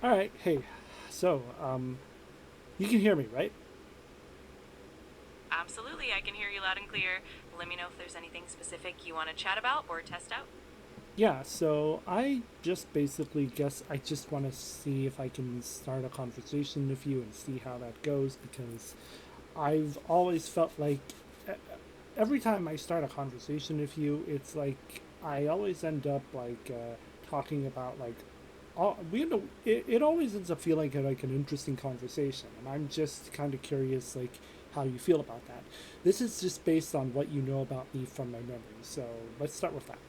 All right. Hey, so you can hear me, right? Absolutely, I can hear you loud and clear. Let me know if there's anything specific you want to chat about or test out. Yeah. So I just basically guess I just want to see if I can start a conversation with you and see how that goes because I've always felt like e- every time I start a conversation with you, it's like I always end up like talking about like all we know. It always ends up feeling like an interesting conversation, and I'm just kind of curious like how you feel about that. This is just based on what you know about me from my memory. So let's start with that.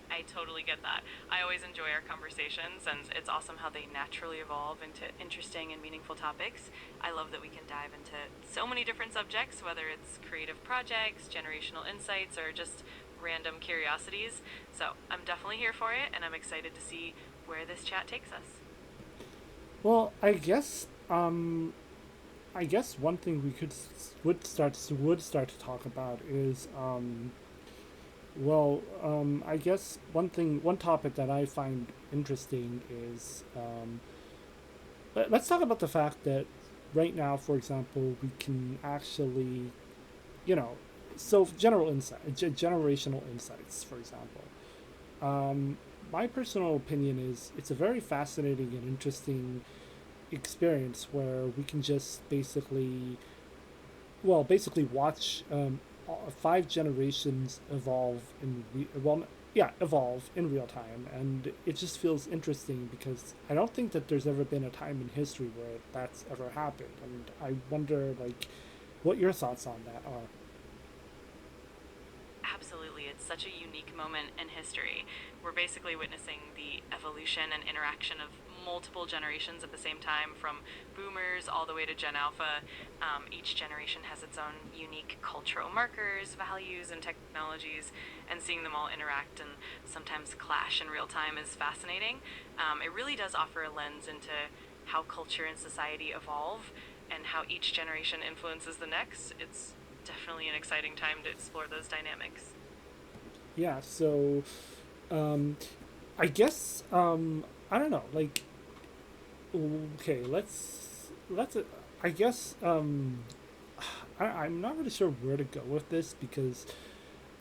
I totally get that. I always enjoy our conversations, and it's awesome how they naturally evolve into interesting and meaningful topics. I love that we can dive into so many different subjects, whether it's creative projects, generational insights, or just random curiosities. So I'm definitely here for it, and I'm excited to see where this chat takes us. Well, I guess one thing we would start to talk about is I guess one topic that I find interesting is let's talk about the fact that right now, for example, we can actually, you know, so generational insights, for example. Um, my personal opinion is it's a very fascinating and interesting experience where we can just basically watch five generations evolve in real time, and it just feels interesting because I don't think that there's ever been a time in history where that's ever happened, and I wonder like what your thoughts on that are. Absolutely. It's such a unique moment in history. We're basically witnessing the evolution and interaction of multiple generations at the same time, from boomers all the way to Gen Alpha. Each generation has its own unique cultural markers, values, and technologies, and seeing them all interact and sometimes clash in real time is fascinating. It really does offer a lens into how culture and society evolve and how each generation influences the next. It's definitely an exciting time to explore those dynamics. Yeah, so um, I guess I don't know, like okay, let's I guess I'm not really sure where to go with this because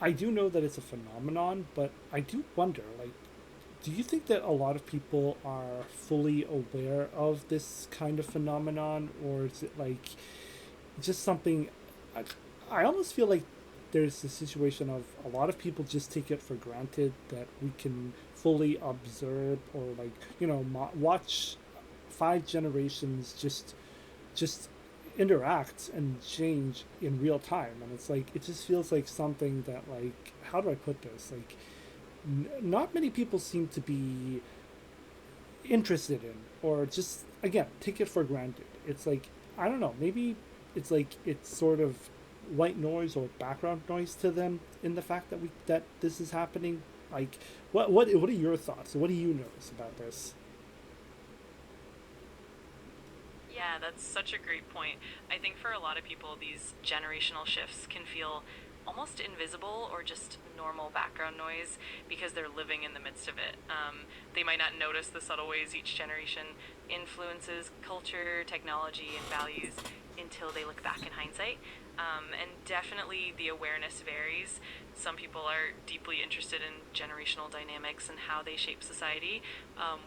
I do know that it's a phenomenon, but I do wonder, like, do you think that a lot of people are fully aware of this kind of phenomenon, or is it like just something? I, I almost feel like there's a situation of a lot of people just take it for granted that we can fully observe or like watch five generations just interact and change in real time, and it's like it just feels like something that like how do I put this like not many people seem to be interested in or just again take it for granted. It's like I don't know, maybe it's like it's sort of white noise or background noise to them in the fact that this is happening. Like what are your thoughts? What do you notice about this? Yeah, that's such a great point. I think for a lot of people, these generational shifts can feel almost invisible or just normal background noise because they're living in the midst of it. They might not notice the subtle ways each generation influences culture, technology, and values until they look back in hindsight. And definitely the awareness varies. Some people are deeply interested in generational dynamics and how they shape society,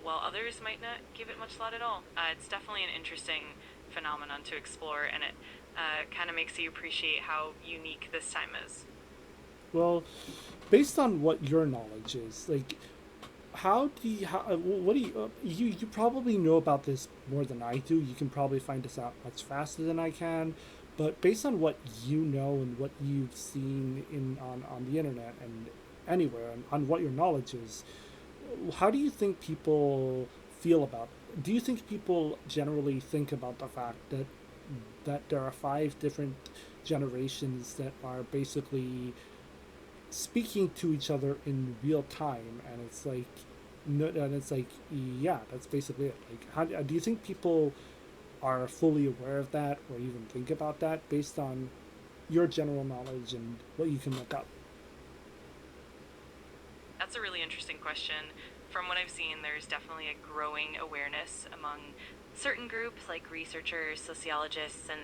while others might not give it much thought at all. It's definitely an interesting phenomenon to explore, and it kind of makes you appreciate how unique this time is. Well, based on what your knowledge is, like what do you probably know about this more than I do. You can probably find this out much faster than I can, but based on what you know and what you've seen in on the internet and anywhere and on what your knowledge is, how do you think people feel about do you think people generally think about the fact that there are five different generations that are basically speaking to each other in real time, and it's like no, and it's like yeah, that's basically it. Like how do you think people are fully aware of that or even think about that based on your general knowledge and what you can look up? That's a really interesting question. from what I've seen, there's definitely a growing awareness among certain groups like researchers, sociologists, and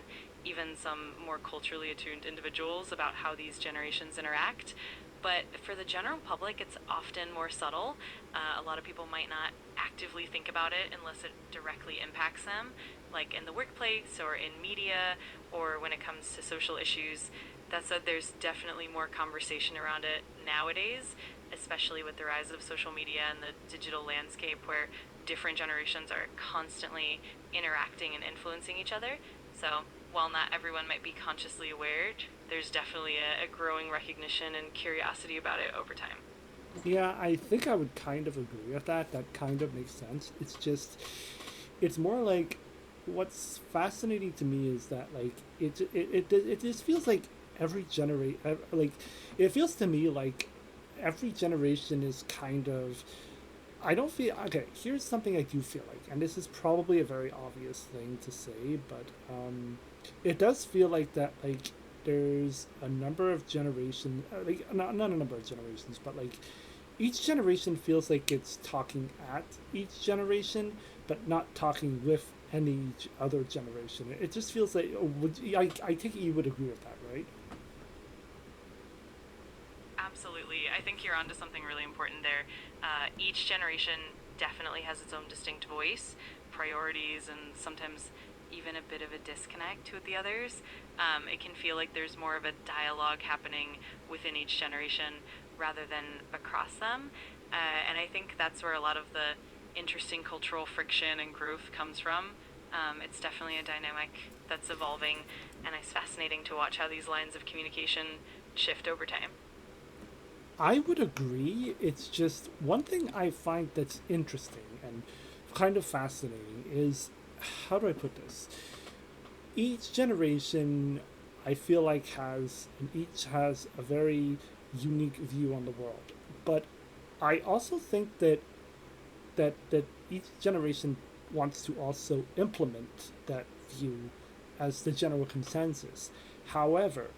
even some more culturally attuned individuals about how these generations interact. But for the general public, it's often more subtle. A lot of people might not actively think about it unless it directly impacts them, like in the workplace or in media or when it comes to social issues. That said, there's definitely more conversation around it nowadays, especially with the rise of social media and the digital landscape where different generations are constantly interacting and influencing each other. So, while not everyone might be consciously aware, there's definitely a growing recognition and curiosity about it over time. Yeah, I think I would kind of agree with that. That kind of makes sense. It's just, it's more like, what's fascinating to me is that like it just feels like every generate like it feels to me like every generation is kind of, I don't feel okay. Here's something I do feel like, and this is probably a very obvious thing to say, but it does feel like that. Like there's a number of generations, like not a number of generations, but like each generation feels like it's talking at each generation, but not talking with any other generation. It just feels like I take it you would agree with that, right? Absolutely. I think you're onto something really important there. Each generation definitely has its own distinct voice, priorities, and sometimes even a bit of a disconnect with the others. It can feel like there's more of a dialogue happening within each generation rather than across them. And I think that's where a lot of the interesting cultural friction and growth comes from. It's definitely a dynamic that's evolving, and it's fascinating to watch how these lines of communication shift over time. I would agree. It's just one thing I find that's interesting and kind of fascinating is, how do I put this? Each generation, I feel like, has, and each has a very unique view on the world. But I also think that each generation wants to also implement that view as the general consensus. However,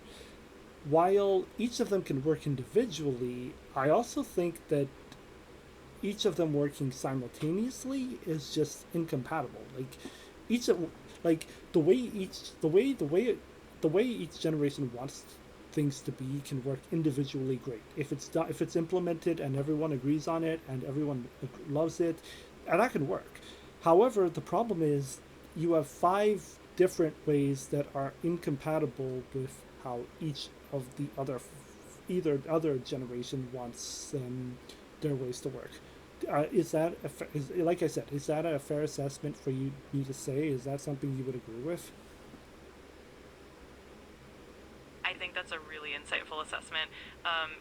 while each of them can work individually, I also think that each of them working simultaneously is just incompatible. Like each of like the way each generation wants things to be can work individually great. If it's implemented and everyone agrees on it and everyone loves it, and that can work. However, the problem is you have five different ways that are incompatible with how each of the other either other generation wants their ways to work. Is that like I said? Is that a fair assessment for you me to say? Is that something you would agree with? I think that's a really insightful assessment.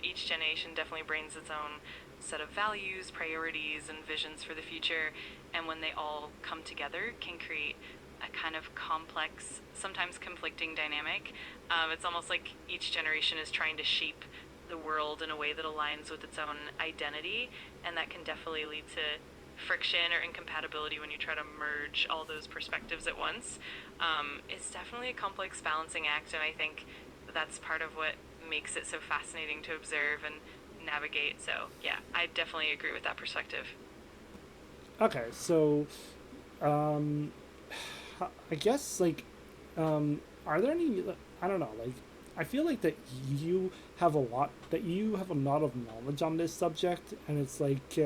Each generation definitely brings its own set of values, priorities, and visions for the future, and when they all come together, can create a kind of complex, sometimes conflicting dynamic. It's almost like each generation is trying to shape the world in a way that aligns with its own identity, and that can definitely lead to friction or incompatibility when you try to merge all those perspectives at once. It's definitely a complex balancing act, and I think that's part of what makes it so fascinating to observe and navigate. So, yeah, I definitely agree with that perspective. Okay, so um, I guess like are there any, I don't know, like I feel like that you have a lot of knowledge on this subject, and it's like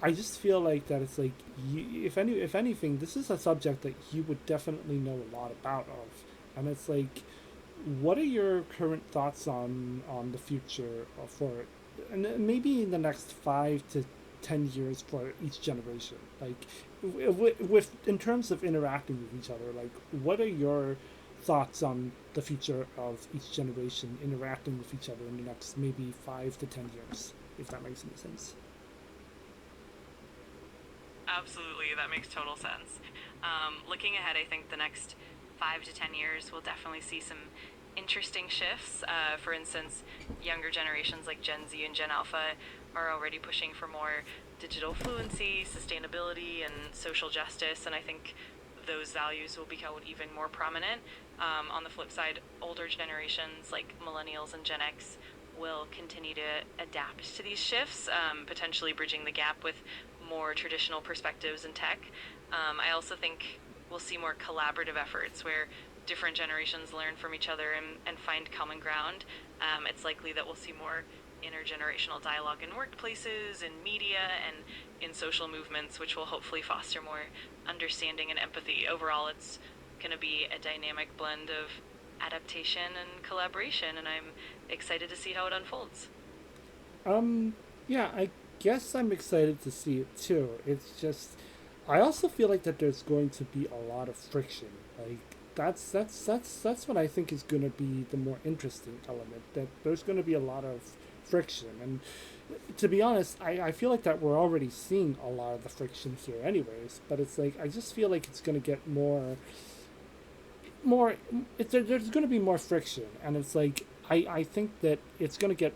I just feel like that it's like if anything, this is a subject that you would definitely know a lot about of, and it's like, what are your current thoughts on the future for it, and maybe in the next 5 to 10 years for each generation, like with in terms of interacting with each other, like what are your thoughts on the future of each generation interacting with each other in the next maybe 5 to 10 years, if that makes any sense? Absolutely, that makes total sense. Looking ahead, I think the next 5 to 10 years we'll definitely see some interesting shifts. For instance, younger generations like Gen Z and Gen Alpha are already pushing for more digital fluency, sustainability, and social justice, and I think those values will become even more prominent. On the flip side, older generations like millennials and Gen X will continue to adapt to these shifts, potentially bridging the gap with more traditional perspectives in tech. I also think we'll see more collaborative efforts where different generations learn from each other and find common ground. It's likely that we'll see more intergenerational dialogue in workplaces, in media, and in social movements, which will hopefully foster more understanding and empathy. Overall, it's going to be a dynamic blend of adaptation and collaboration, and I'm excited to see how it unfolds. Um, yeah, I guess I'm excited to see it too. It's just, I also feel like that there's going to be a lot of friction. Like that's what I think is going to be the more interesting element. That there's going to be a lot of friction, and to be honest, I feel like that we're already seeing a lot of the friction here, anyways. But it's like I just feel like it's going to get more. There's going to be more friction, and it's like I think that it's going to get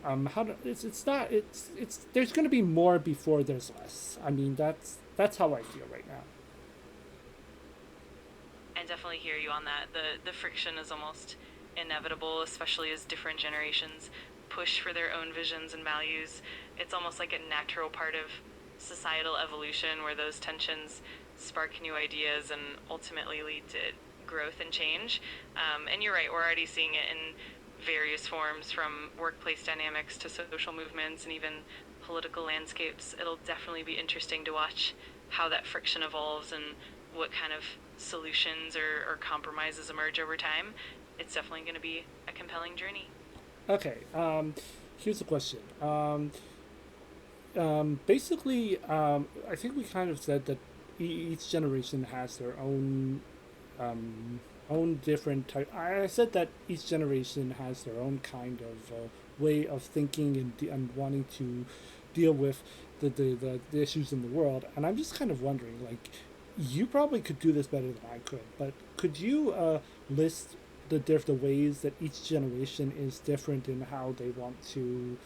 how to, it's not it's there's going to be more before there's less. I mean that's how I feel right now. I definitely hear you on that. The friction is almost inevitable, especially as different generations push for their own visions and values. It's almost like a natural part of societal evolution where those tensions spark new ideas and ultimately lead to growth and change. And you're right, we're already seeing it in various forms, from workplace dynamics to social movements and even political landscapes. It'll definitely be interesting to watch how that friction evolves and what kind of solutions or compromises emerge over time. It's definitely going to be a compelling journey. Okay, here's the question. Basically, I think we kind of said that each generation has their um, own different type. I said that each generation has their own kind of way of thinking and wanting to deal with the issues in the world. And I'm just kind of wondering, like, you probably could do this better than I could, but could you list the ways that each generation is different in how they want to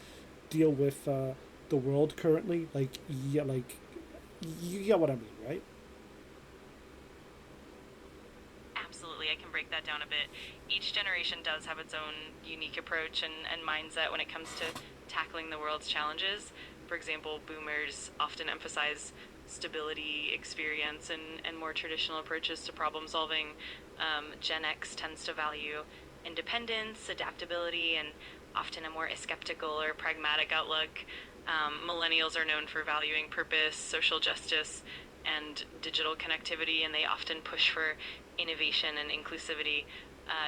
deal with the world currently? Like you get what I mean, right? Absolutely, I can break that down a bit. Each generation does have its own unique approach and mindset when it comes to tackling the world's challenges. For example, boomers often emphasize stability, experience, and more traditional approaches to problem solving. Gen X tends to value independence, adaptability, and often a more skeptical or pragmatic outlook. Millennials are known for valuing purpose, social justice, and digital connectivity, and they often push for innovation and inclusivity.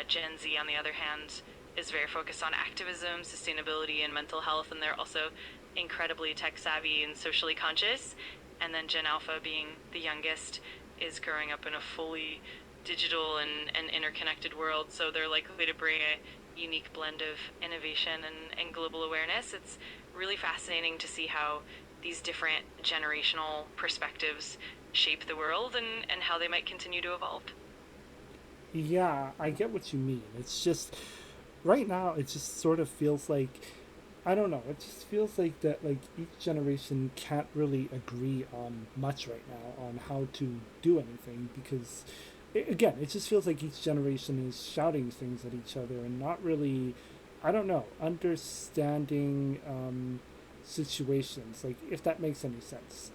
Gen Z, on the other hand, is very focused on activism, sustainability, and mental health, and they're also incredibly tech savvy and socially conscious. And then Gen Alpha, being the youngest, is growing up in a fully digital and interconnected world, so they're likely to bring a unique blend of innovation and global awareness. It's really fascinating to see how these different generational perspectives shape the world and how they might continue to evolve. Yeah, I get what you mean. It's just right now it just sort of feels like I don't know. It just feels like that like each generation can't really agree on much right now on how to do anything because again, it just feels like each generation is shouting things at each other and not really I don't know, understanding situations like if that makes any sense.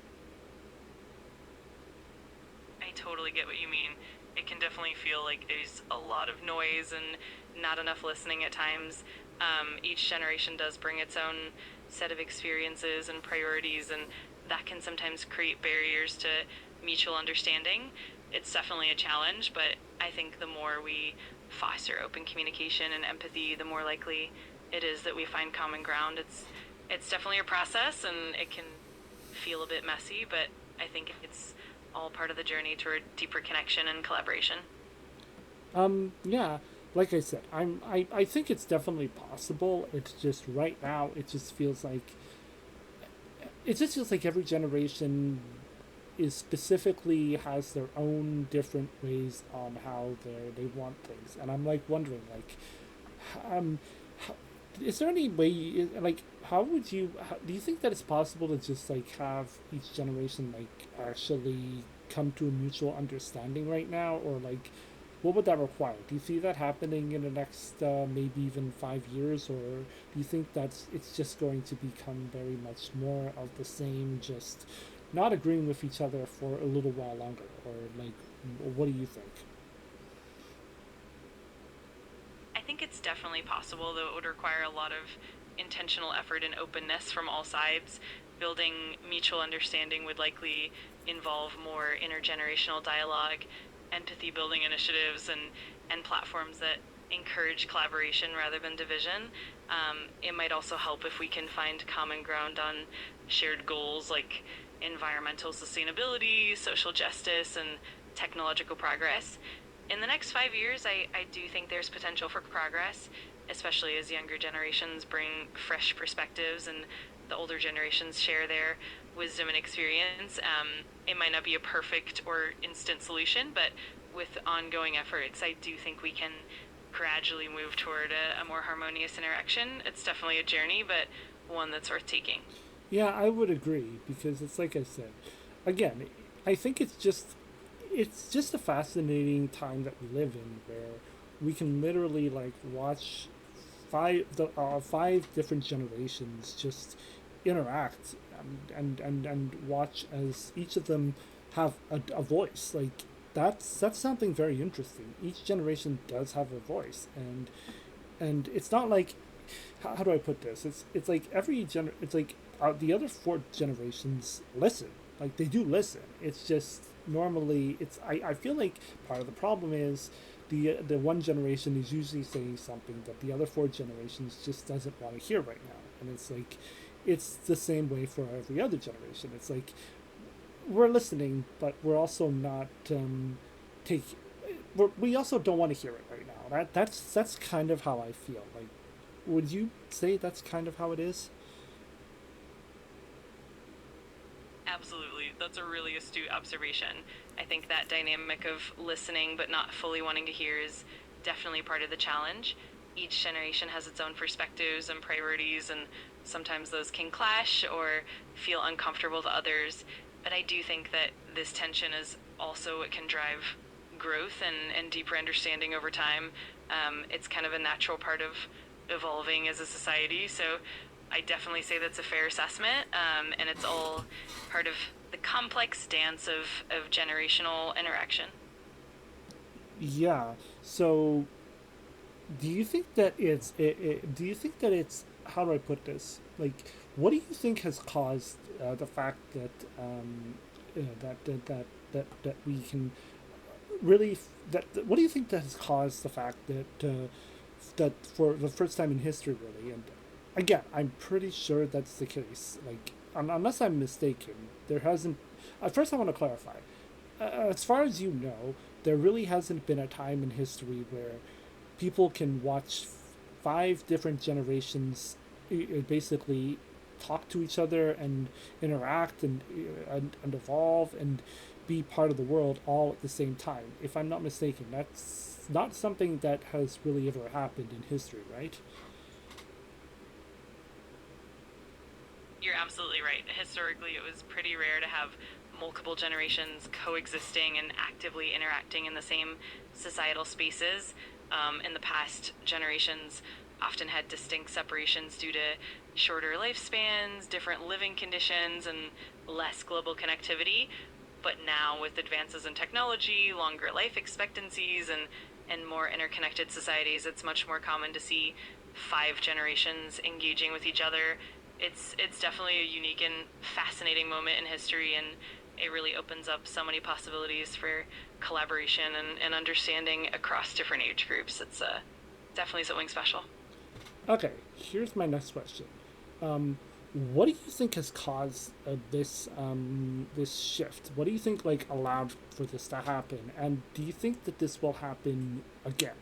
I totally get what you mean. It can definitely feel like there's a lot of noise and not enough listening at times. Each generation does bring its own set of experiences and priorities, and that can sometimes create barriers to mutual understanding. It's definitely a challenge, but I think the more we foster open communication and empathy, the more likely it is that we find common ground. It's definitely a process, and it can feel a bit messy, but I think it's all part of the journey toward deeper connection and collaboration. Yeah, like I said, I think it's definitely possible. It's just right now it just feels like every generation is specifically has their own different ways on how they want things, and I'm like wondering like, um, how, is there any way like how would you do you think that it's possible to just like have each generation like actually come to a mutual understanding right now, or like what would that require? Do you see that happening in the next maybe even 5 years, or do you think that's it's just going to become very much more of the same, just not agreeing with each other for a little while longer, or like, what do you think? I think it's definitely possible, though it would require a lot of intentional effort and openness from all sides. Building mutual understanding would likely involve more intergenerational dialogue, empathy building initiatives, and platforms that encourage collaboration rather than division. It might also help if we can find common ground on shared goals like environmental sustainability, social justice, and technological progress. In the next 5 years, I do think there's potential for progress, especially as younger generations bring fresh perspectives and the older generations share their wisdom and experience. It might not be a perfect or instant solution, but with ongoing efforts, I do think we can gradually move toward a more harmonious interaction. It's definitely a journey, but one that's worth taking. Yeah, I would agree because it's like I said, again, I think it's just a fascinating time that we live in where we can literally like watch five different generations just interact and watch as each of them have a voice. Like that's something very interesting. Each generation does have a voice, and it's not like how do I put this? It's like it's like the other four generations listen. Like they do listen. It's just normally it's I feel like part of the problem is the one generation is usually saying something that the other four generations just doesn't want to hear right now. And it's like it's the same way for every other generation. It's like we're listening, but we're also not take. We also don't want to hear it right now. That's kind of how I feel. Like, would you say that's kind of how it is? Absolutely. That's a really astute observation. I think that dynamic of listening but not fully wanting to hear is definitely part of the challenge. Each generation has its own perspectives and priorities, and sometimes those can clash or feel uncomfortable to others. But I do think that this tension is also what can drive growth and deeper understanding over time. It's kind of a natural part of evolving as a society. So I definitely say that's a fair assessment, and it's all part of the complex dance of generational interaction. Yeah. So, do you think that do you think that it's how do I put this? Like, what do you think has caused the fact that that we can really what do you think that has caused the fact that for the first time in history really, and again I'm pretty sure that's the case, like unless I'm mistaken, there hasn't first I want to clarify, as far as you know, there really hasn't been a time in history where people can watch five different generations basically talk to each other and interact and evolve and be part of the world all at the same time. If I'm not mistaken, that's not something that has really ever happened in history, right? You're absolutely right. Historically, it was pretty rare to have multiple generations coexisting and actively interacting in the same societal spaces. In the past, generations often had distinct separations due to shorter lifespans, different living conditions, and less global connectivity. But now, with advances in technology, longer life expectancies, and more interconnected societies, it's much more common to see five generations engaging with each other. It's definitely a unique and fascinating moment in history, and it really opens up so many possibilities for collaboration and understanding across different age groups. It's definitely something special. Okay, here's my next question. Um, what do you think has caused this shift? What do you think like allowed for this to happen? And do you think that this will happen again?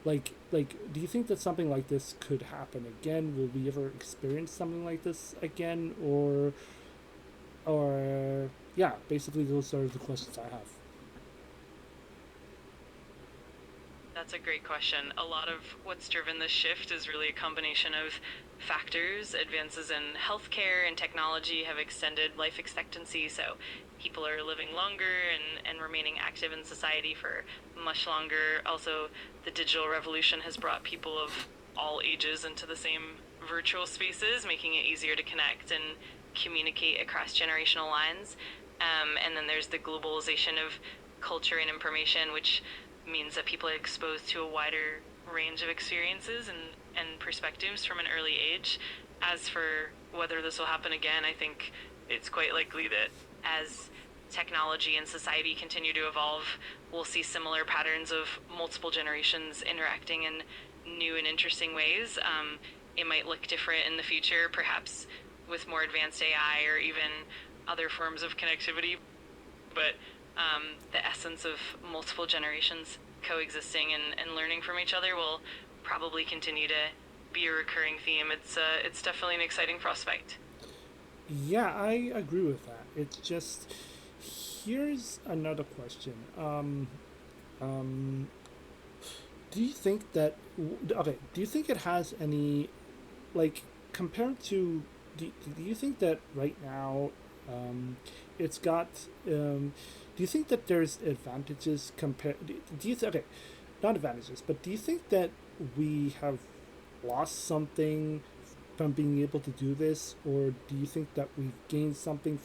Do you think that something like this could happen again? Will we ever experience something like this again? Or yeah, basically those are the questions I have. That's a great question. A lot of what's driven this shift is really a combination of factors. Advances in healthcare and technology have extended life expectancy, so people are living longer and remaining active in society for much longer. Also, the digital revolution has brought people of all ages into the same virtual spaces, making it easier to connect and communicate across generational lines. And then there's the globalization of culture and information, which means that people are exposed to a wider range of experiences and perspectives from an early age. As for whether this will happen again, I think it's quite likely that as technology and society continue to evolve, we'll see similar patterns of multiple generations interacting in new and interesting ways. It might look different in the future, perhaps with more advanced AI or even other forms of connectivity, but the essence of multiple generations coexisting and learning from each other will probably continue to be a recurring theme. It's definitely an exciting prospect. Yeah, I agree with that. It's just here's another question. Um, do you think that okay? Do you think it has any like compared to do you think that right now it's got do you think that there's advantages compared do you okay not advantages but do you think that we have lost something from being able to do this, or do you think that we've gained something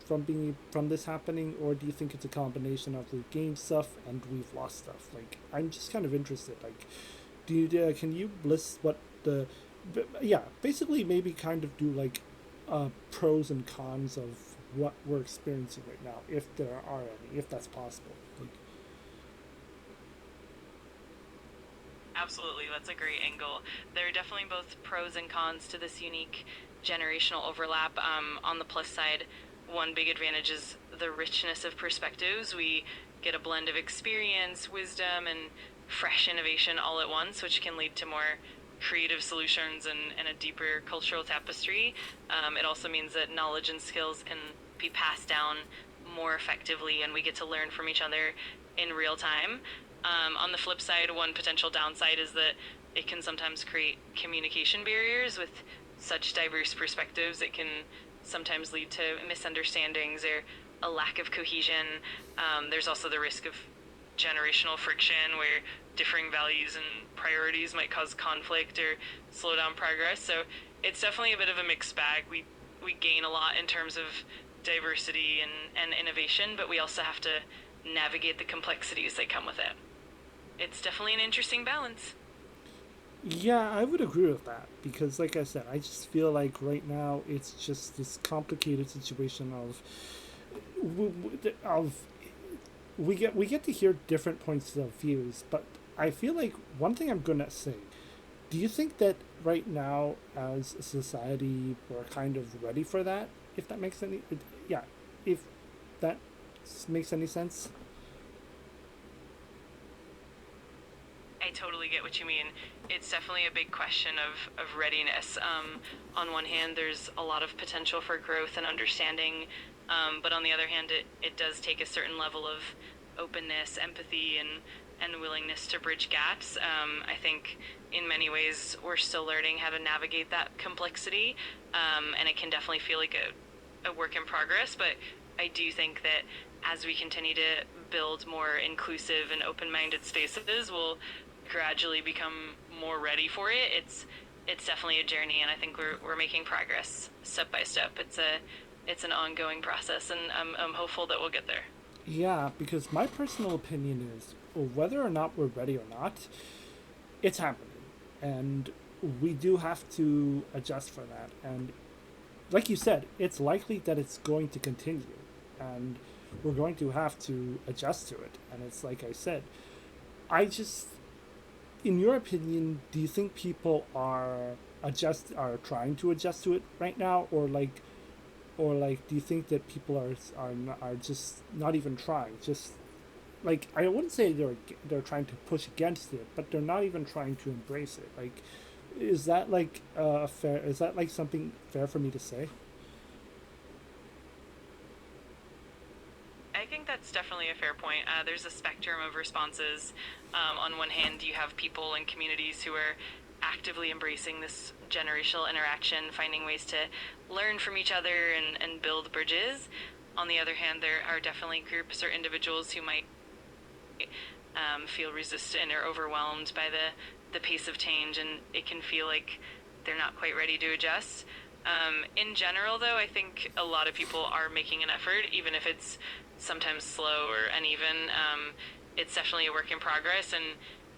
from being from this happening, or do you think it's a combination of we've gained stuff and we've lost stuff? Like, I'm just kind of interested. Like, do you can you list what the yeah, basically maybe kind of do like pros and cons of what we're experiencing right now, if there are any, if that's possible. Like, Absolutely, that's a great angle. There are definitely both pros and cons to this unique generational overlap. On the plus side, one big advantage is the richness of perspectives. We get a blend of experience, wisdom, and fresh innovation all at once, which can lead to more creative solutions and a deeper cultural tapestry. It also means that knowledge and skills can be passed down more effectively, and we get to learn from each other in real time. On the flip side, one potential downside is that it can sometimes create communication barriers with such diverse perspectives. It can sometimes lead to misunderstandings or a lack of cohesion. There's also the risk of generational friction where differing values and priorities might cause conflict or slow down progress. So it's definitely a bit of a mixed bag. We gain a lot in terms of diversity and innovation, but we also have to navigate the complexities that come with it. It's definitely an interesting balance. yeah, I would agree with that because, like I said, I just feel like right now it's just this complicated situation of of we get to hear different points of views, but I feel like one thing I'm gonna say. Do you think that right now, as a society, we're kind of ready for that? If that makes any, yeah, if that makes any sense. I totally get what you mean. It's definitely a big question of readiness. On one hand, there's a lot of potential for growth and understanding, but on the other hand, it does take a certain level of openness, empathy, and willingness to bridge gaps. I think in many ways we're still learning how to navigate that complexity, and it can definitely feel like a work in progress, but I do think that as we continue to build more inclusive and open-minded spaces, we'll gradually become more ready for it. It's definitely a journey, and I think we're making progress step by step. It's an ongoing process, and I'm hopeful that we'll get there. Yeah, because my personal opinion is whether or not we're ready or not, it's happening, and we do have to adjust for that. And like you said, it's likely that it's going to continue, and we're going to have to adjust to it. And it's like I said, I just, in your opinion, do you think people are trying to adjust to it right now, or like do you think that people are just not even trying, just like I wouldn't say they're trying to push against it, but they're not even trying to embrace it. Like, is that like fair? Is that like something fair for me to say? I think that's definitely a fair point. There's a spectrum of responses. On one hand, you have people and communities who are actively embracing this generational interaction, finding ways to learn from each other and build bridges. On the other hand, there are definitely groups or individuals who might feel resistant or overwhelmed by the pace of change, and it can feel like they're not quite ready to adjust. In general, though, I think a lot of people are making an effort, even if it's sometimes slow or uneven. It's definitely a work in progress, and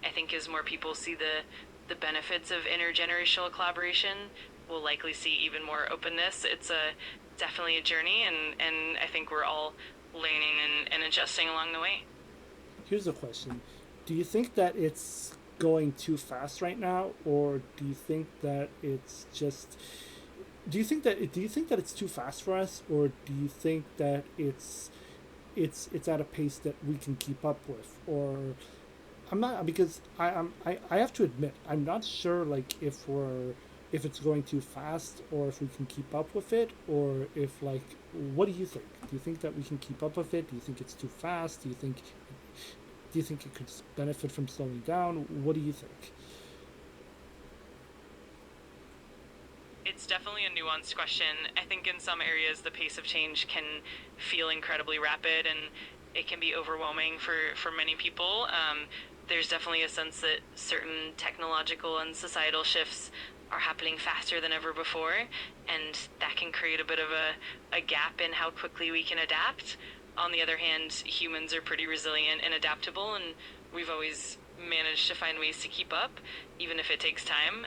I think as more people see the benefits of intergenerational collaboration, we'll likely see even more openness. It's a definitely a journey, and I think we're all learning and adjusting along the way. Here's a question: do you think that it's going too fast right now, or do you think that it's just do you think that it's too fast for us, or do you think that it's at a pace that we can keep up with? Or I'm not, because I have to admit I'm not sure, like, if it's going too fast, or if we can keep up with it, or if, like, what do you think? Do you think that we can keep up with it? Do you think it's too fast? Do you think it could benefit from slowing down? What do you think? It's definitely a nuanced question. I think in some areas the pace of change can feel incredibly rapid, and it can be overwhelming for many people. There's definitely a sense that certain technological and societal shifts are happening faster than ever before, and that can create a bit of a gap in how quickly we can adapt. On the other hand, humans are pretty resilient and adaptable, and we've always managed to find ways to keep up, even if it takes time.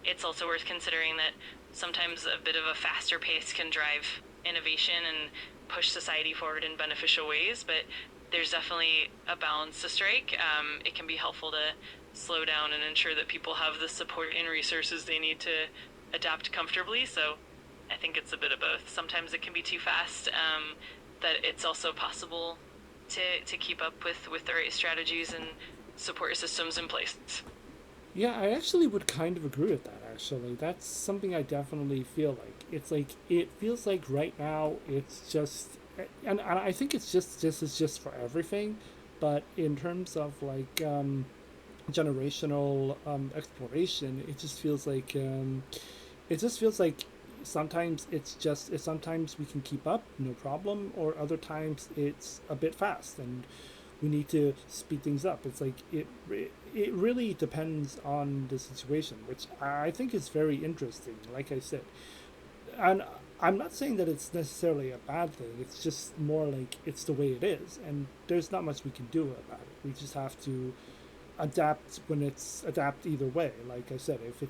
It's also worth considering that sometimes a bit of a faster pace can drive innovation and push society forward in beneficial ways, but there's definitely a balance to strike. It can be helpful to slow down and ensure that people have the support and resources they need to adapt comfortably. So I think it's a bit of both. Sometimes it can be too fast, that it's also possible to keep up with the right strategies and support systems in place. Yeah, I actually would kind of agree with that, actually. That's something I definitely feel like. It's like, it feels like right now it's just, and I think it's just for everything, but in terms of, like, generational exploration, it just feels like sometimes we can keep up, no problem, or other times it's a bit fast and we need to speed things up. It's like it really depends on the situation, which I think is very interesting. Like I said, and I'm not saying that it's necessarily a bad thing. It's just more like it's the way it is, and there's not much we can do about it. We just have to adapt either way. Like I said, if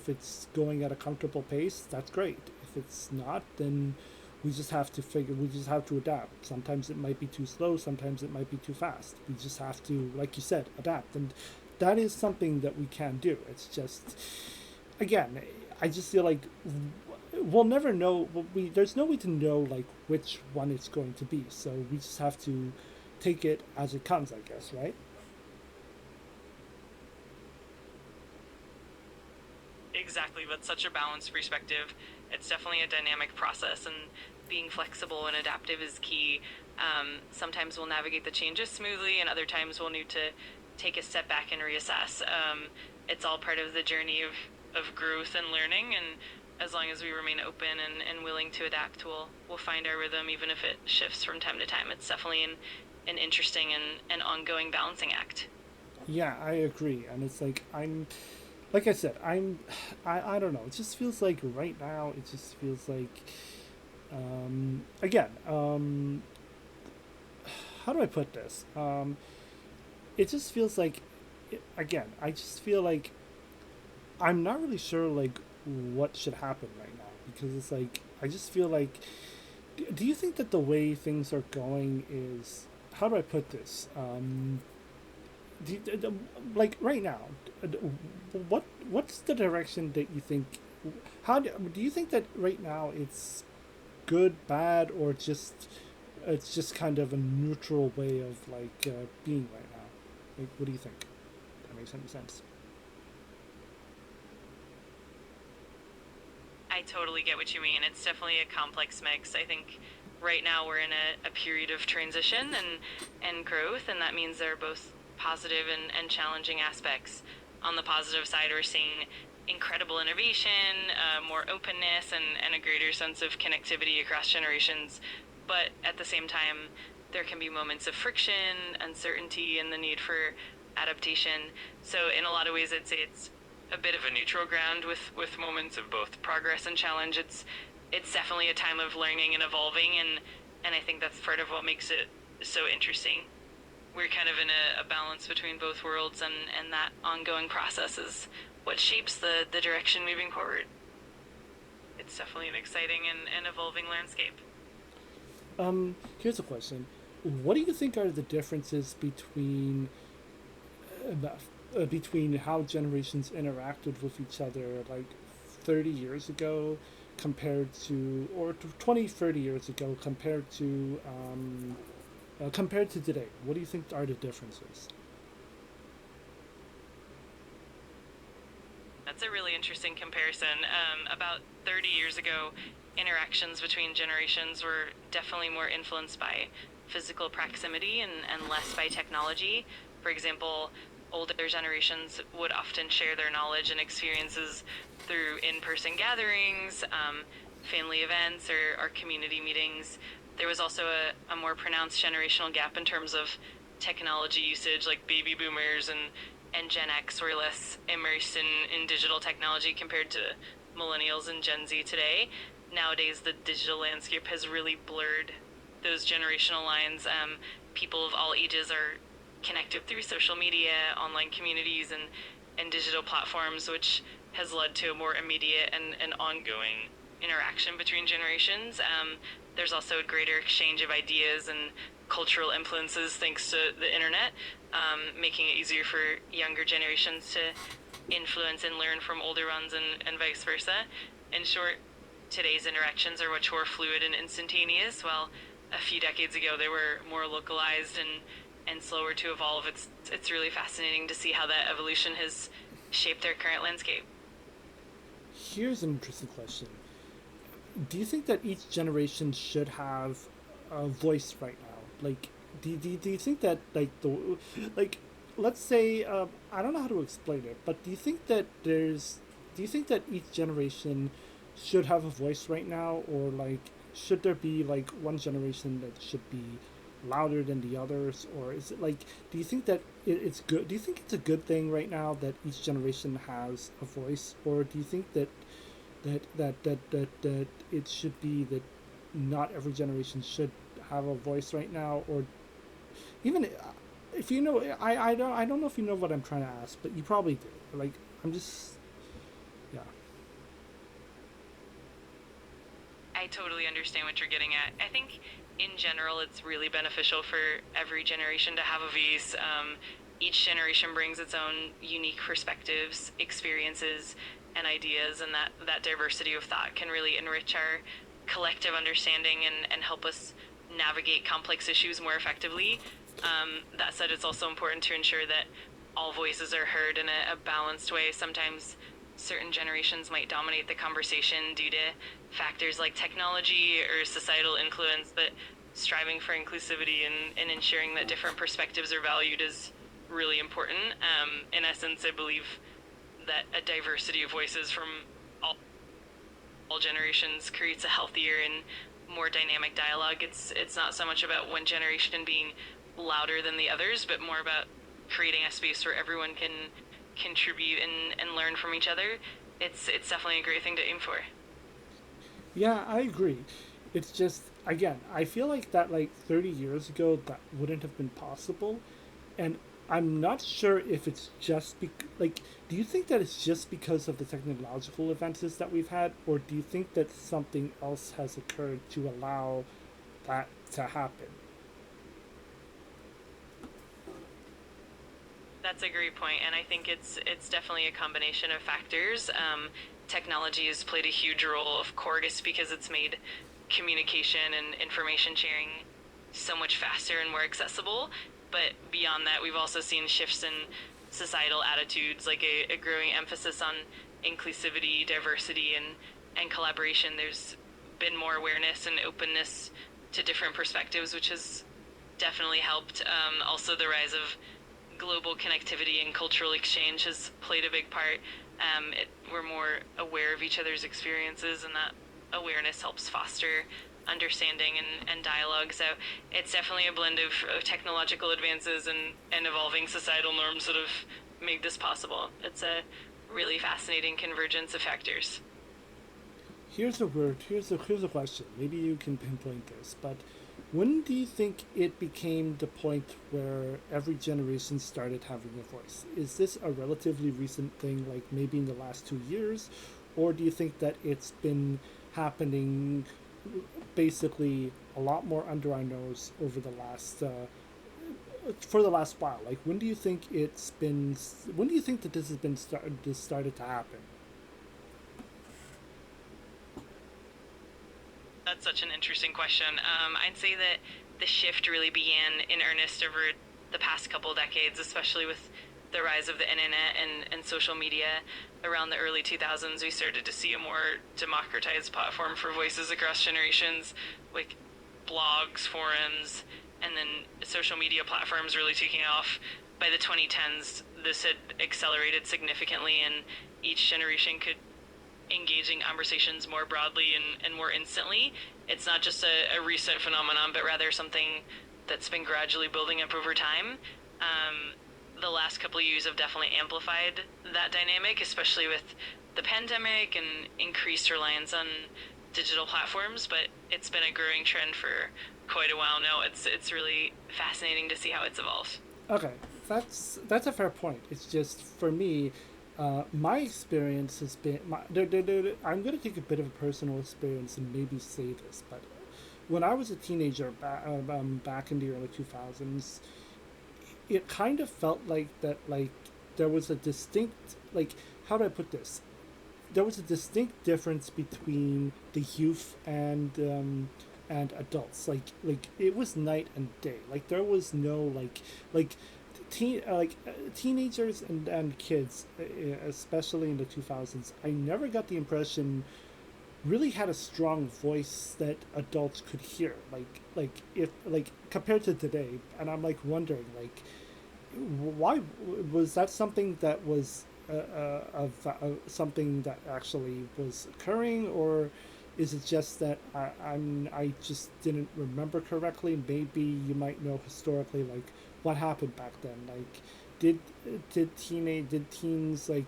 it's going at a comfortable pace, that's great. If it's not, then we just have to adapt. Sometimes it might be too slow, sometimes it might be too fast. We just have to, like you said, adapt, and that is something that we can do. It's just, again, I just feel like we'll never know. There's no way to know, like, which one it's going to be. So we just have to take it as it comes, I guess, right? Exactly, but such a balanced perspective. It's definitely a dynamic process, and being flexible and adaptive is key. Sometimes we'll navigate the changes smoothly, and other times we'll need to take a step back and reassess. It's all part of the journey of growth and learning, and as long as we remain open and willing to adapt, we'll find our rhythm, even if it shifts from time to time. It's definitely an interesting and ongoing balancing act. Yeah, I agree, and it's like like I said, I don't know. It just feels like right now, it just feels like, again, how do I put this? It just feels like, again, I just feel like I'm not really sure, like, what should happen right now, because it's like I just feel like. Do you think that the way things are going is, how do I put this? Like right now, what's the direction that you think? Do you think that right now it's good, bad, or just it's just kind of a neutral way of, like, being right now? Like, what do you think? That makes any sense? I totally get what you mean. It's definitely a complex mix. I think right now we're in a period of transition and growth, and that means there are both positive and challenging aspects. On the positive side, we're seeing incredible innovation, more openness, and a greater sense of connectivity across generations. But at the same time, there can be moments of friction, uncertainty, and the need for adaptation. So, in a lot of ways, I'd say it's a bit of a neutral ground with moments of both progress and challenge. It's definitely a time of learning and evolving, and I think that's part of what makes it so interesting. We're kind of in a balance between both worlds, and that ongoing process is what shapes the direction moving forward. It's definitely an exciting and evolving landscape. Here's a question: what do you think are the differences between how generations interacted with each other, like 30 years ago, compared to, or 20, 30 years ago, compared to today? What do you think are the differences? That's a really interesting comparison. About 30 years ago, interactions between generations were definitely more influenced by physical proximity and less by technology. For example, older generations would often share their knowledge and experiences through in person gatherings, family events, or community meetings. There was also a more pronounced generational gap in terms of technology usage, like baby boomers and Gen X were less immersed in digital technology compared to millennials and Gen Z today. Nowadays, the digital landscape has really blurred those generational lines. People of all ages are connected through social media, online communities, and digital platforms, which has led to a more immediate and ongoing interaction between generations. There's also a greater exchange of ideas and cultural influences thanks to the internet, making it easier for younger generations to influence and learn from older ones, and vice versa. In short, today's interactions are much more fluid and instantaneous, while a few decades ago they were more localized and slower to evolve. It's really fascinating to see how that evolution has shaped their current landscape. Here's an interesting question: do you think that each generation should have a voice right now? Like, do you think that, like, let's say, I don't know how to explain it, but do you think that each generation should have a voice right now, or like, should there be like one generation that should be louder than the others, or is it like, do you think that it's good? Do you think it's a good thing right now that each generation has a voice, or do you think that it should be that not every generation should have a voice right now, or even if you know, I don't know if you know what I'm trying to ask, but you probably do. Like, I'm just, yeah. I totally understand what you're getting at. I think in general, it's really beneficial for every generation to have a voice. Each generation brings its own unique perspectives, experiences, and ideas, and that diversity of thought can really enrich our collective understanding and help us navigate complex issues more effectively. That said, it's also important to ensure that all voices are heard in a balanced way. Sometimes certain generations might dominate the conversation due to factors like technology or societal influence, but striving for inclusivity and ensuring that different perspectives are valued is really important. In essence, I believe that a diversity of voices from all generations creates a healthier and more dynamic dialogue. It's not so much about one generation being louder than the others, but more about creating a space where everyone can contribute and learn from each other. It's definitely a great thing to aim for. Yeah, I agree. It's just, again, I feel like that, like 30 years ago, that wouldn't have been possible, and I'm not sure if it's just like, do you think that it's just because of the technological advances that we've had, or do you think that something else has occurred to allow that to happen? That's a great point, and I think it's definitely a combination of factors. Technology has played a huge role, of course, because it's made communication and information sharing so much faster and more accessible. But beyond that, we've also seen shifts in societal attitudes, like a growing emphasis on inclusivity, diversity, and collaboration. There's been more awareness and openness to different perspectives, which has definitely helped. Also, the rise of global connectivity and cultural exchange has played a big part. We're more aware of each other's experiences, and that awareness helps foster understanding and dialogue. So it's definitely a blend of technological advances and evolving societal norms that have made this possible. It's a really fascinating convergence of factors. Here's a question. Maybe you can pinpoint this, but when do you think it became the point where every generation started having a voice? Is this a relatively recent thing, like maybe in the last 2 years, or do you think that it's been happening basically a lot more under our nose over the last for the last while? Like, when do you think it's been? When do you think that this started to happen? That's such an interesting question. I'd say that the shift really began in earnest over the past couple decades, especially with the rise of the internet and social media. Around the early 2000s, we started to see a more democratized platform for voices across generations, like blogs, forums, and then social media platforms really taking off. By the 2010s, this had accelerated significantly, and each generation could engage in conversations more broadly and more instantly. It's not just a recent phenomenon, but rather something that's been gradually building up over time. The last couple of years have definitely amplified that dynamic, especially with the pandemic and increased reliance on digital platforms. But it's been a growing trend for quite a while now. It's really fascinating to see how it's evolved. Okay, that's a fair point. It's just for me, my experience has been. I'm going to take a bit of a personal experience and maybe say this, but when I was a teenager back in the early 2000s, it kind of felt like that. Like there was a distinct, like, how do I put this? There was a distinct difference between the youth and adults. Like it was night and day. Like there was no like teenagers and kids, especially in the 2000s. I never got the impression really had a strong voice that adults could hear. Like if like compared to today, and I'm like wondering like why was that something that was something that actually was occurring, or is it just that I just didn't remember correctly? Maybe you might know historically, like what happened back then. Like, did did teens like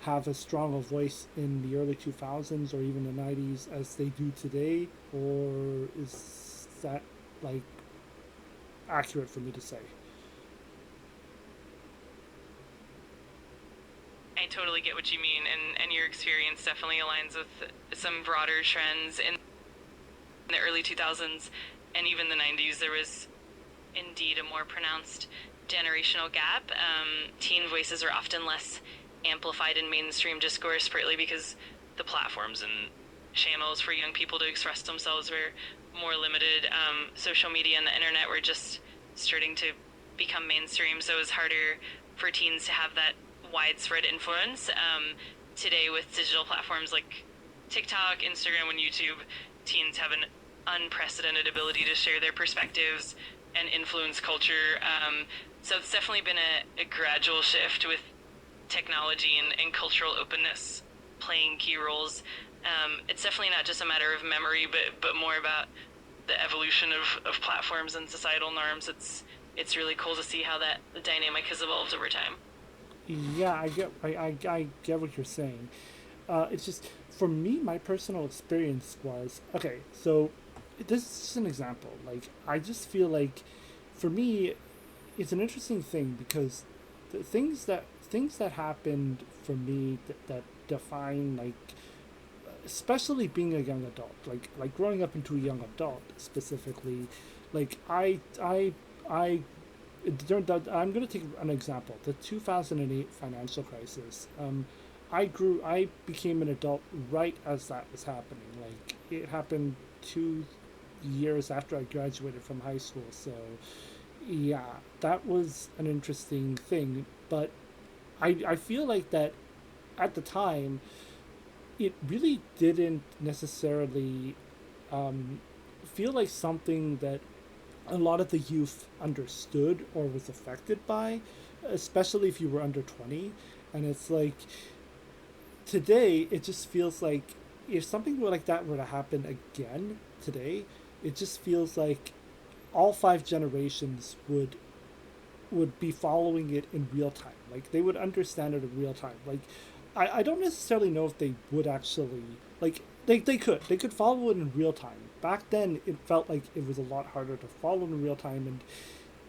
have as strong a voice in the early 2000s or even the 90s as they do today, or is that like accurate for me to say? I totally get what you mean, and your experience definitely aligns with some broader trends in the early 2000s and even the 90s. There was indeed a more pronounced generational gap. Teen voices are often less amplified in mainstream discourse, partly because the platforms and channels for young people to express themselves were more limited. Social media and the internet were just starting to become mainstream, so it was harder for teens to have that widespread influence. Today, with digital platforms like TikTok, Instagram, and YouTube, teens have an unprecedented ability to share their perspectives and influence culture. So it's definitely been a gradual shift with technology and cultural openness playing key roles. It's definitely not just a matter of memory, but more about the evolution of platforms and societal norms. It's really cool to see how that the dynamic has evolved over time. Yeah, I get what you're saying. It's just for me, my personal experience was okay. So this is just an example. Like I just feel like for me, it's an interesting thing because the things that happened for me that define like especially being a young adult, like growing up into a young adult specifically, like I I'm going to take an example. The 2008 financial crisis. I became an adult right as that was happening. Like it happened 2 years after I graduated from high school. So yeah, that was an interesting thing. But I feel like that at the time it really didn't necessarily um, feel like something that a lot of the youth understood or was affected by, especially if you were under 20. And it's like today, it just feels like if something like that were to happen again today, it just feels like all five generations would be following it in real time. Like they would understand it in real time. Like I don't necessarily know if they would actually like they could follow it in real time. Back then it felt like it was a lot harder to follow in real time, and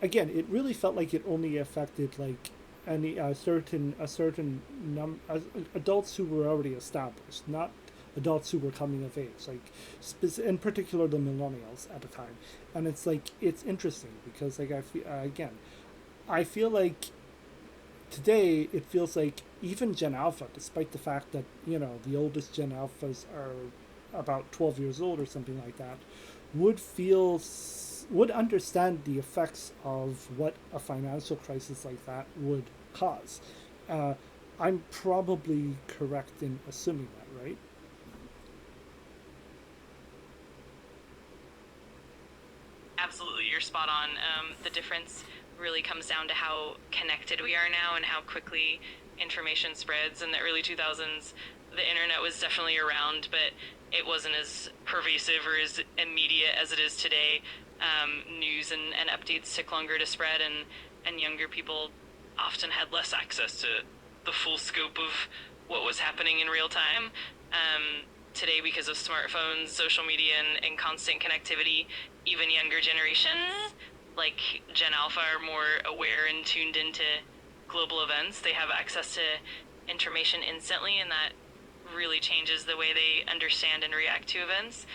again it really felt like it only affected like any a certain adults who were already established, not adults who were coming of age, like in particular the millennials at the time. And it's like it's interesting because like I feel again I feel like today it feels like even Gen Alpha, despite the fact that the oldest Gen Alphas are about 12 years old or something like that, would feel would understand the effects of what a financial crisis like that would cause. Uh, I'm probably correct in assuming that, right? Absolutely, you're spot on. The difference really comes down to how connected we are now and how quickly information spreads. In the early 2000s, the internet was definitely around, but it wasn't as pervasive or as immediate as it is today. News and updates took longer to spread, and younger people often had less access to the full scope of what was happening in real time. Today, because of smartphones, social media, and constant connectivity, even younger generations, like Gen Alpha, are more aware and tuned into global events. They have access to information instantly, and that really changes the way they understand and react to events.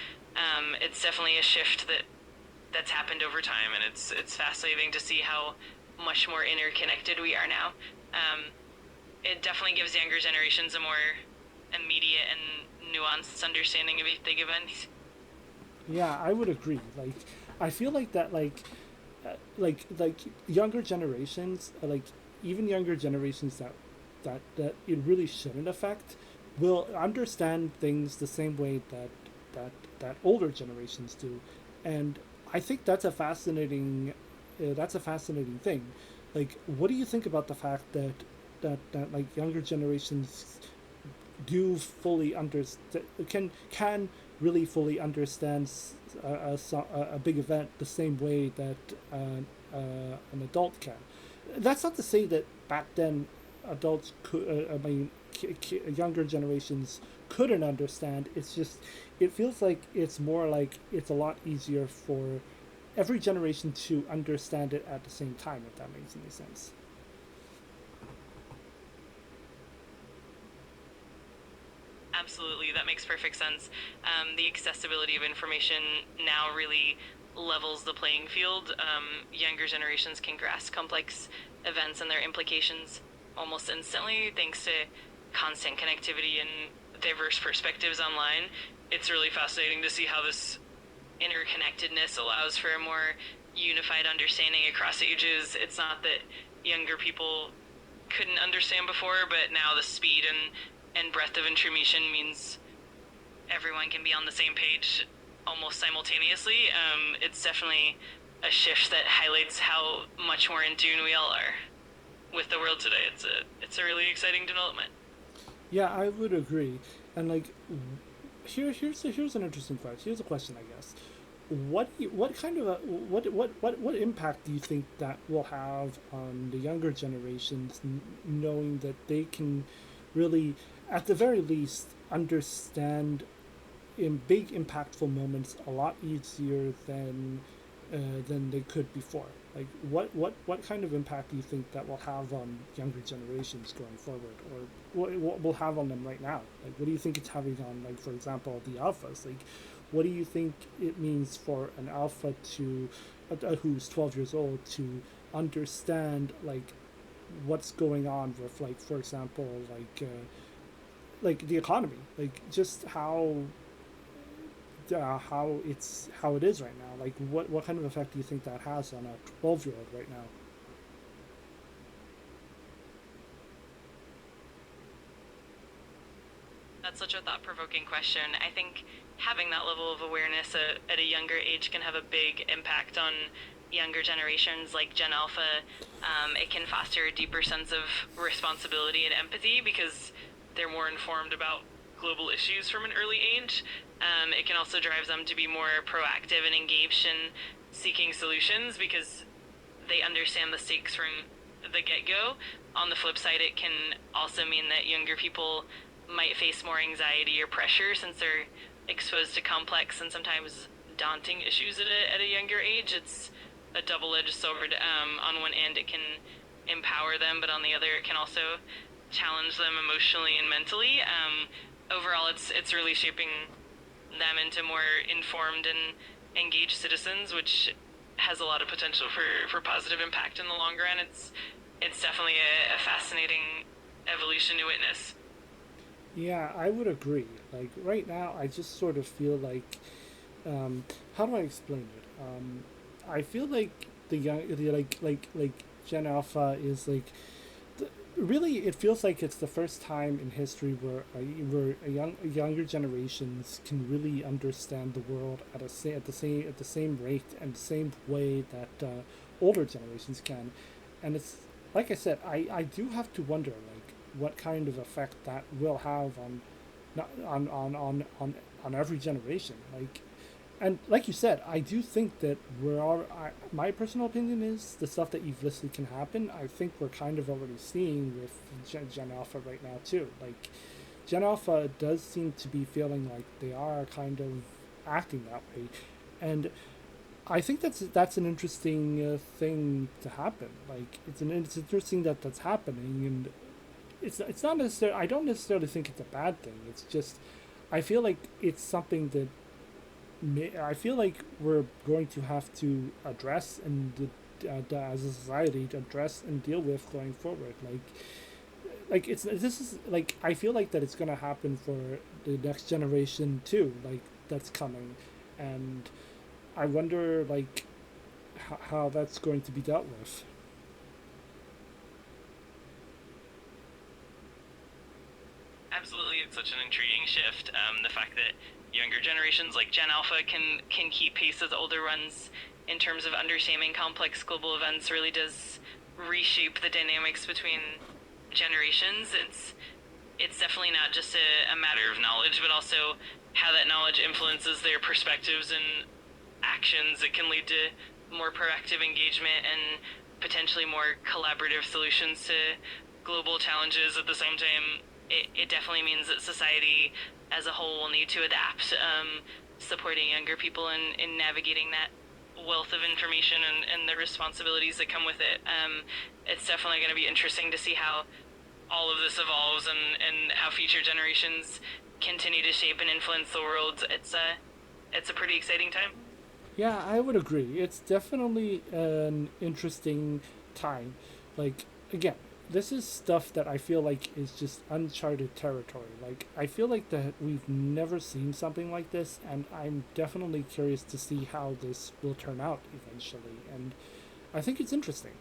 It's definitely a shift that's happened over time, and it's fascinating to see how much more interconnected we are now. Um, it definitely gives younger generations a more immediate and nuanced understanding of big events. Yeah, I would agree. Like, I feel like that, like younger generations, like even younger generations that it really shouldn't affect, will understand things the same way that that older generations do, and I think that's a fascinating thing. Like, what do you think about the fact that like younger generations do fully understand can really fully understand a big event the same way that an adult can. That's not to say that back then adults could. I mean, younger generations couldn't understand. It's just it feels like it's more like it's a lot easier for every generation to understand it at the same time. If that makes any sense. Absolutely, that makes perfect sense. The accessibility of information now really levels the playing field. Younger generations can grasp complex events and their implications almost instantly thanks to constant connectivity and diverse perspectives online. It's really fascinating to see how this interconnectedness allows for a more unified understanding across ages. It's not that younger people couldn't understand before, but now the speed and breadth of information means everyone can be on the same page almost simultaneously. It's definitely a shift that highlights how much more in tune we all are with the world today. It's a really exciting development. Yeah, I would agree. And like, here's an interesting question. Here's a question, I guess. What kind of what impact do you think that will have on the younger generations, knowing that they can really, at the very least, understand in big impactful moments a lot easier than they could before. Like what kind of impact do you think that will have on younger generations going forward, or what will have on them right now? Like what do you think it's having on, like for example, the alphas? Like what do you think it means for an alpha to who's 12 years old to understand like what's going on with, like for example, like the economy, like just how it is right now. Like what kind of effect do you think that has on a 12-year-old right now? That's such a thought provoking provoking question. I think having that level of awareness at a younger age can have a big impact on younger generations like Gen Alpha. It can foster a deeper sense of responsibility and empathy because they're more informed about global issues from an early age. It can also drive them to be more proactive and engaged in seeking solutions because they understand the stakes from the get go. On the flip side, it can also mean that younger people might face more anxiety or pressure since they're exposed to complex and sometimes daunting issues at a younger age. It's a double edged sword. On one end, it can empower them, but on the other, it can also challenge them emotionally and mentally. Overall, it's really shaping them into more informed and engaged citizens, which has a lot of potential for positive impact in the long run. It's definitely a fascinating evolution to witness. Yeah, I would agree. Like right now, I just sort of feel like, um, how do I explain it? I feel like like Gen Alpha is like really, it feels like it's the first time in history where younger generations can really understand the world at the same rate and the same way that older generations can, and it's like I said, I do have to wonder like what kind of effect that will have on not on every generation, like, and like you said, I do think that my personal opinion is the stuff that you've listed can happen. I think we're kind of already seeing with Gen Alpha right now too. Like Gen Alpha does seem to be feeling like they are kind of acting that way, and I think that's an interesting thing to happen. Like it's interesting that that's happening, and it's not necessarily. I don't necessarily think it's a bad thing. It's just I feel like it's something that I feel like we're going to have to address and as a society to address and deal with going forward. Like it's this is like I feel like that it's going to happen for the next generation too. Like that's coming, and I wonder like how that's going to be dealt with. Absolutely, it's such an intriguing shift. The fact that younger generations like Gen Alpha can keep pace with older ones in terms of understanding complex global events really does reshape the dynamics between generations. It's definitely not just a matter of knowledge, but also how that knowledge influences their perspectives and actions. It can lead to more proactive engagement and potentially more collaborative solutions to global challenges. At the same time, it definitely means that society as a whole will need to adapt, supporting younger people in navigating that wealth of information and the responsibilities that come with it. It's definitely going to be interesting to see how all of this evolves and how future generations continue to shape and influence the world. It's a pretty exciting time. Yeah, I would agree. It's definitely an interesting time. Like again, this is stuff that I feel like is just uncharted territory. Like I feel like that we've never seen something like this, and I'm definitely curious to see how this will turn out eventually. And I think it's interesting.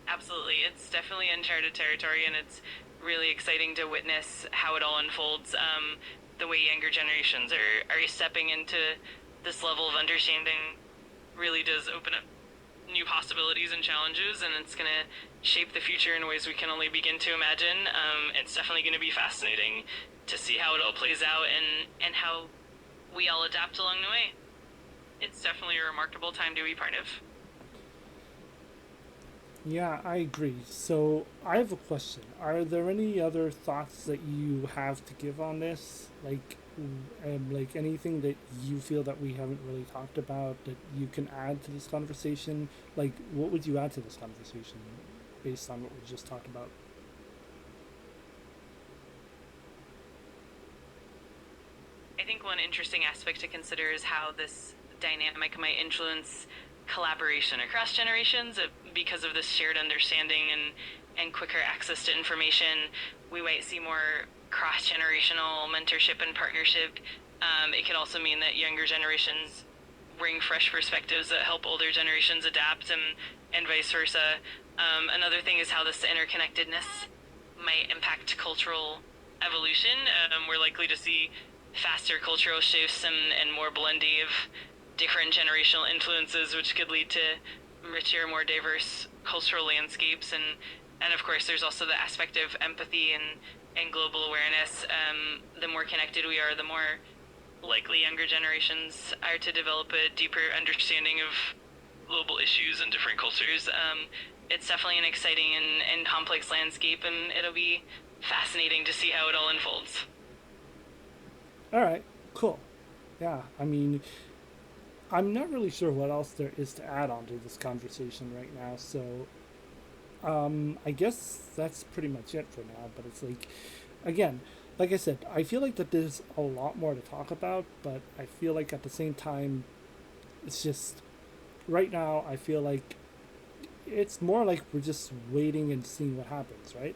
Absolutely, it's definitely uncharted territory, and it's really exciting to witness how it all unfolds. The way younger generations are stepping into this level of understanding really does open up new possibilities and challenges, and it's going to shape the future in ways we can only begin to imagine. It's definitely going to be fascinating to see how it all plays out and how we all adapt along the way. It's definitely a remarkable time to be part of. Yeah, I agree. So I have a question. Are there any other thoughts that you have to give on this? Like anything that you feel that we haven't really talked about that you can add to this conversation? Like, what would you add to this conversation based on what we just talked about? I think one interesting aspect to consider is how this dynamic might influence collaboration across generations because of this shared understanding and quicker access to information. We might see more cross generational mentorship and partnership. It could also mean that younger generations bring fresh perspectives that help older generations adapt and vice versa. Another thing is how this interconnectedness might impact cultural evolution. We're likely to see faster cultural shifts and more blending of different generational influences, which could lead to richer, more diverse cultural landscapes. And of course, there's also the aspect of empathy and global awareness. The more connected we are, the more likely younger generations are to develop a deeper understanding of global issues and different cultures. It's definitely an exciting and complex landscape, and it'll be fascinating to see how it all unfolds. All right, cool. Yeah, I mean, I'm not really sure what else there is to add on to this conversation right now. So, I guess that's pretty much it for now. But it's like, again, like I said, I feel like that there's a lot more to talk about. But I feel like at the same time, it's just right now. I feel like it's more like we're just waiting and seeing what happens, right?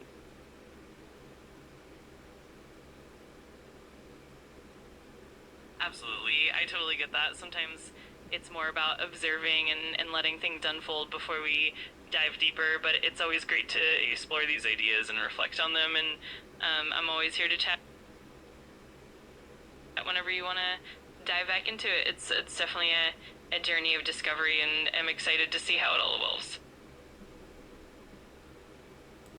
Absolutely. I totally get that. Sometimes it's more about observing and letting things unfold before we dive deeper, but it's always great to explore these ideas and reflect on them. And I'm always here to chat whenever you want to dive back into it. It's definitely a journey of discovery, and I'm excited to see how it all evolves.